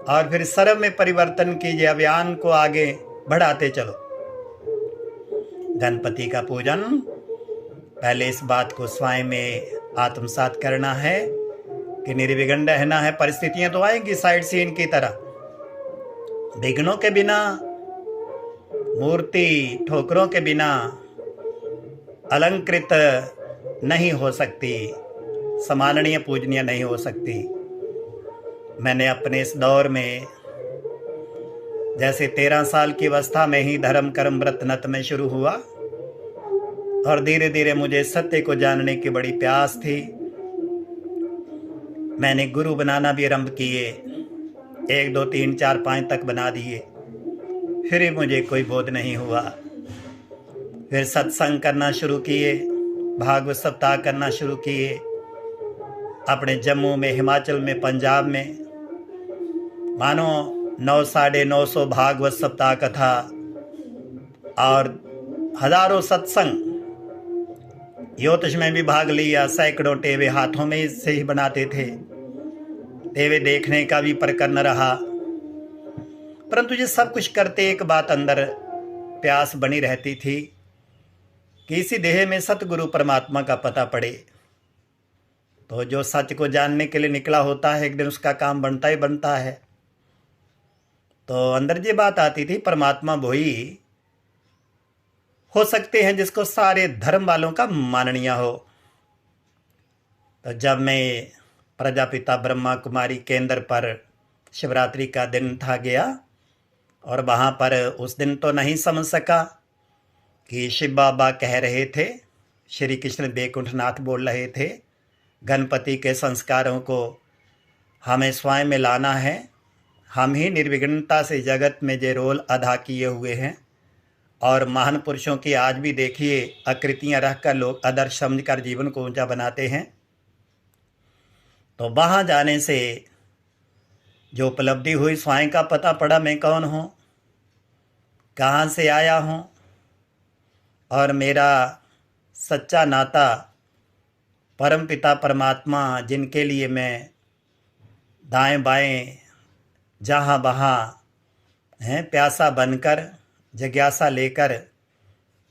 और फिर सर्व में परिवर्तन कीजिए, अभियान को आगे बढ़ाते चलो। गणपति का पूजन, पहले इस बात को स्वयं में आत्मसात करना है कि निर्विघ्न रहना है। परिस्थितियां तो आएंगी साइड सीन की तरह, विघ्नों के बिना, मूर्ति ठोकरों के बिना अलंकृत नहीं हो सकती, सम्माननीय पूजनीय नहीं हो सकती। मैंने अपने इस दौर में जैसे 13 साल की अवस्था में ही धर्म कर्म व्रत नत में शुरू हुआ, और धीरे धीरे मुझे सत्य को जानने की बड़ी प्यास थी। मैंने गुरु बनाना भी आरंभ किए, 1 2 3 4 5 तक बना दिए, फिर भी मुझे कोई बोध नहीं हुआ। फिर सत्संग करना शुरू किए, भागवत सप्ताह करना शुरू किए, अपने जम्मू में, हिमाचल में, पंजाब में, मानो 900-950 भागवत सप्ताह कथा और हजारों सत्संग। ज्योतिष में भी भाग लिया, सैकड़ों टेवे हाथों में से ही बनाते थे, टेवे देखने का भी प्रकरण रहा। परंतु ये सब कुछ करते एक बात अंदर प्यास बनी रहती थी कि इसी देह में सतगुरु परमात्मा का पता पड़े। तो जो सच को जानने के लिए निकला होता है, एक दिन उसका काम बनता ही बनता है। तो अंदर ये बात आती थी, परमात्मा वही हो सकते हैं जिसको सारे धर्म वालों का माननीय हो। तो जब मैं प्रजापिता ब्रह्मा कुमारी केंद्र पर शिवरात्रि का दिन था गया, और वहाँ पर उस दिन तो नहीं समझ सका कि शिव बाबा कह रहे थे, श्री कृष्ण बैकुंठनाथ बोल रहे थे, गणपति के संस्कारों को हमें स्वयं में लाना है। हम ही निर्विघ्नता से जगत में जो रोल अदा किए हुए हैं, और महान पुरुषों की आज भी देखिए आकृतियाँ रखकर लोग आदर्श समझकर जीवन को ऊंचा बनाते हैं। तो वहाँ जाने से जो उपलब्धि हुई, स्वयं का पता पड़ा मैं कौन हूँ, कहाँ से आया हूँ, और मेरा सच्चा नाता परम पिता परमात्मा, जिनके लिए मैं दाएं बाएं जहाँ वहाँ हैं प्यासा बनकर, जिज्ञासा लेकर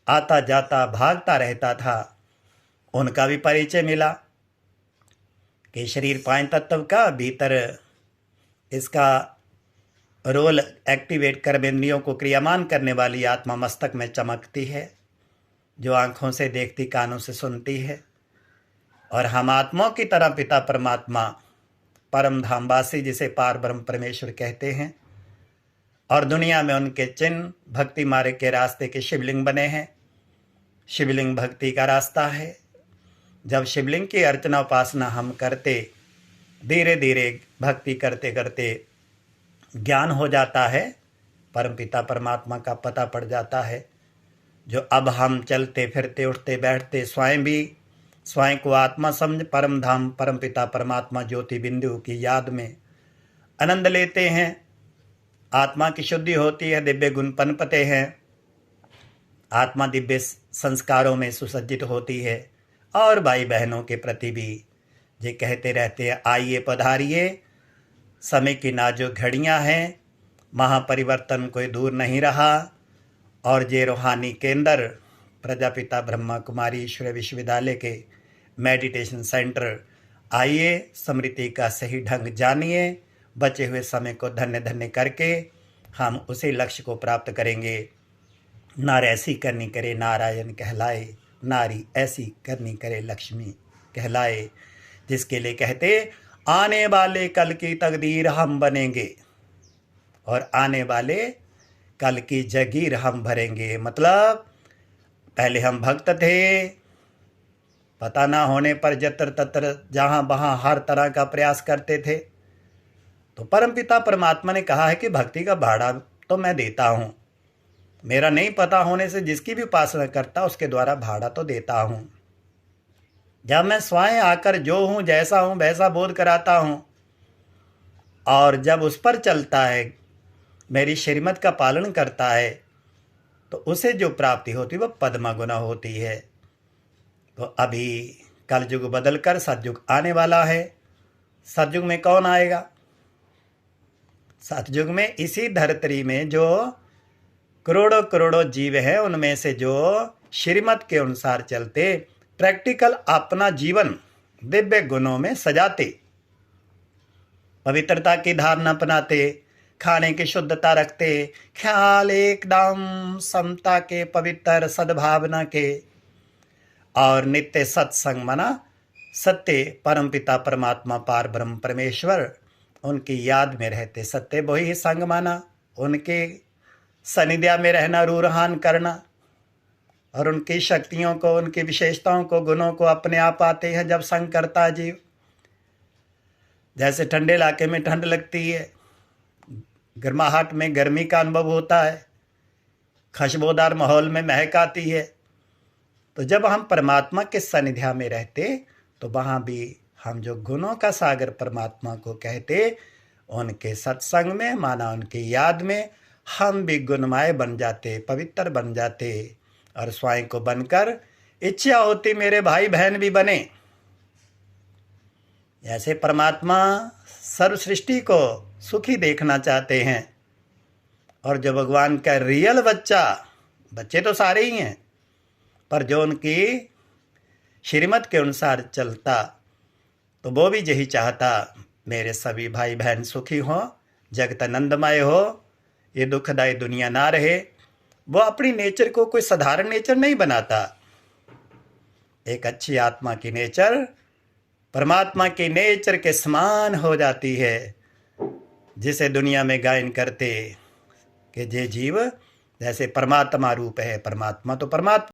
आता जाता भागता रहता था, उनका भी परिचय मिला कि शरीर 5 तत्व का भीतर इसका रोल एक्टिवेट कर इंद्रियों को क्रियामान करने वाली आत्मा मस्तक में चमकती है, जो आँखों से देखती, कानों से सुनती है। और हम आत्माओं की तरह पिता परमात्मा परम धामवासी, जिसे पार ब्रह्म परमेश्वर कहते हैं, और दुनिया में उनके चिन्ह भक्ति मार्ग के रास्ते के शिवलिंग बने हैं। शिवलिंग भक्ति का रास्ता है। जब शिवलिंग की अर्चना उपासना हम करते, धीरे धीरे भक्ति करते करते ज्ञान हो जाता है, परमपिता परमात्मा का पता पड़ जाता है। जो अब हम चलते फिरते उठते बैठते स्वयं भी स्वयं को आत्मा समझ परम धाम परमपिता परमात्मा ज्योति बिंदु की याद में आनंद लेते हैं। आत्मा की शुद्धि होती है, दिव्य गुण पनपते हैं, आत्मा दिव्य संस्कारों में सुसज्जित होती है। और भाई बहनों के प्रति भी ये कहते रहते हैं, आइए पधारिए, समय की नाजुक घड़ियां हैं, महापरिवर्तन कोई दूर नहीं रहा। और ये रूहानी केंद्र प्रजापिता ब्रह्मा कुमारी ईश्वर विश्वविद्यालय के मेडिटेशन सेंटर, आइए स्मृति का सही ढंग जानिए, बचे हुए समय को धन्य धन्य करके हम उसी लक्ष्य को प्राप्त करेंगे। नार ऐसी करनी करे नारायण कहलाए, नारी ऐसी करनी करे लक्ष्मी कहलाए। जिसके लिए कहते, आने वाले कल की तकदीर हम बनेंगे, और आने वाले कल की जगीर हम भरेंगे। मतलब पहले हम भक्त थे, पता ना होने पर जत्र तत्र जहाँ वहाँ हर तरह का प्रयास करते थे। तो परमपिता परमात्मा ने कहा है कि भक्ति का भाड़ा तो मैं देता हूँ, मेरा नहीं पता होने से जिसकी भी उपासना करता उसके द्वारा भाड़ा तो देता हूँ। जब मैं स्वयं आकर जो हूँ, जैसा हूँ वैसा बोध कराता हूँ, और जब उस पर चलता है, मेरी श्रीमत का पालन करता है, तो उसे जो प्राप्ति होती है वह पद्मा गुना होती है। तो अभी कलयुग बदलकर सतयुग आने वाला है। सतयुग में कौन आएगा? सतयुग में इसी धरती में जो करोड़ों करोड़ों जीव हैं, उनमें से जो श्रीमत के अनुसार चलते, प्रैक्टिकल अपना जीवन दिव्य गुणों में सजाते, पवित्रता की धारणा अपनाते, खाने की शुद्धता रखते, ख्याल एकदम समता के, पवित्र सद्भावना के, और नित्य सत्संग मना सत्य परमपिता परमात्मा पार ब्रह्म परमेश्वर उनकी याद में रहते, सत्य वही संग माना, उनके सनिध्या में रहना, रूरहान करना, और उनकी शक्तियों को, उनकी विशेषताओं को, गुणों को अपने आप आते हैं जब संग करता है जीव। जैसे ठंडे इलाके में ठंड लगती है, गर्माहट में गर्मी का अनुभव होता है, खुशबूदार माहौल में महक आती है, तो जब हम परमात्मा के सानिध्य में रहते तो वहाँ भी हम जो गुणों का सागर परमात्मा को कहते, उनके सत्संग में माना, उनकी याद में हम भी गुणमय बन जाते, पवित्र बन जाते, और स्वयं को बनकर इच्छा होती मेरे भाई बहन भी बने। ऐसे परमात्मा सर्व सृष्टि को सुखी देखना चाहते हैं, और जो भगवान का रियल बच्चे तो सारे ही हैं, पर जो उनकी श्रीमत के अनुसार चलता, तो वो भी यही चाहता मेरे सभी भाई बहन सुखी हों, जगत आनंदमय हो, ये दुखदायी दुनिया ना रहे। वो अपनी नेचर को कोई साधारण नेचर नहीं बनाता, एक अच्छी आत्मा की नेचर परमात्मा की नेचर के समान हो जाती है, जिसे दुनिया में गायन करते कि जे जीव जैसे परमात्मा रूप है, परमात्मा तो परमात्मा